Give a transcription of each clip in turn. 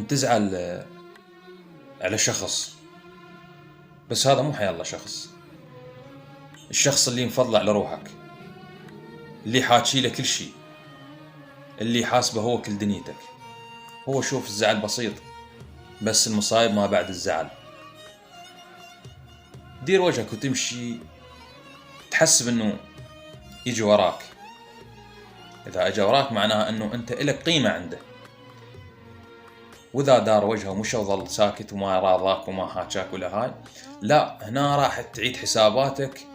أن تزعل على شخص، بس هذا مو حيالله شخص. الشخص اللي مفضل على روحك، اللي حاكي له كل شيء، اللي حاسبه هو كل دنيتك. هو شوف الزعل بسيط، بس المصايب ما بعد الزعل. دير وجهك وتمشي تحسب انه يجي وراك. اذا اجى وراك معناها انه انت الك قيمة عنده. واذا دار وجهه ومشى وظل ساكت وما راضاك وما حاكاك ولا هاي، لا، هنا راح تعيد حساباتك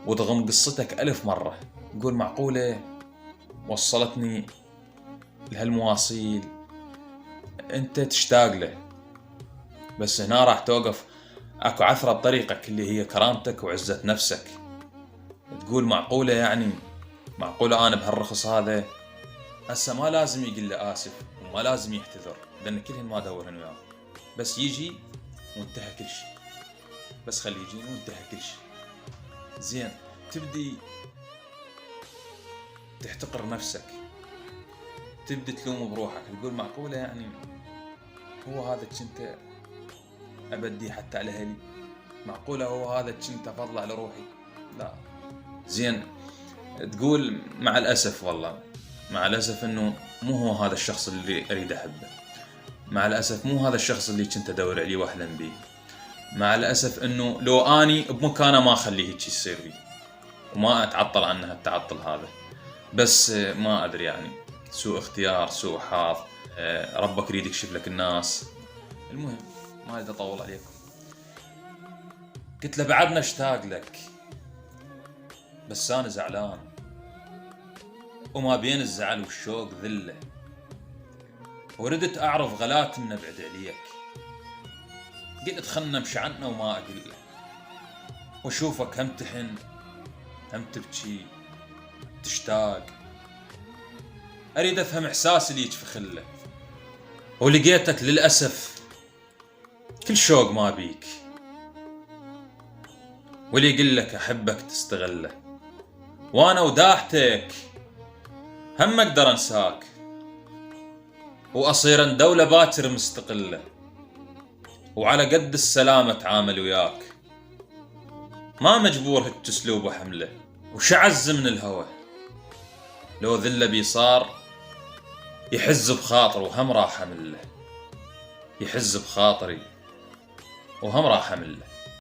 وتغم قصتك 1000 مرة. تقول معقولة وصلتني لهالمواصيل؟ انت تشتاق له، بس هنا راح توقف اكو عثرة بطريقك اللي هي كرامتك وعزة نفسك. تقول معقولة يعني، معقولة انا بهالرخص هذا؟ هسه ما لازم يقول له اسف وما لازم يعتذر، لان كلهن ما دورهن وياه، بس يجي وانتهى كل شيء. بس خليه يجي وانتهى كل شيء. زين، تبدي تحتقر نفسك، تبدي تلوم بروحك، تقول معقولة يعني هو هذا كنت ابدي حتى على اهلي؟ معقولة هو هذا كنت افضل على روحي؟ لا. زين، تقول مع الاسف، والله مع الاسف انه مو هو هذا الشخص اللي اريد احبه. مع الاسف مو هذا الشخص اللي كنت ادور عليه واحلم بيه. مع الاسف انه لو اني بمكانه ما اخليه هيك يصير بي، وما اتعطل عنه التعطل هذا. بس ما ادري يعني، سوء اختيار، سوء حظ، ربك يريد يكشف لك الناس. المهم ما اريد اطول عليكم. قلت له بعدنا اشتاق لك، بس انا زعلان، وما بين الزعل والشوق ذله، وردت اعرف غلات من ابعد عليك. قلت خلنا نمشي عنه وما اقول له، واشوفك هم تحن هم تبكي تشتاق. اريد افهم احساس اللي يجفي خله، ولقيتك للاسف كل شوق ما بيك. واللي يقول لك احبك تستغله، وانا وداحتك هم اقدر انساك، واصير دولة باكر مستقلة، وعلى قد السلامة اتعامل وياك. ما مجبور هك اسلوب وحمله، وشعز من الهوى. لو ذله بي صار يحز بخاطر وهم راح امله، يحز بخاطري وهم راح امله.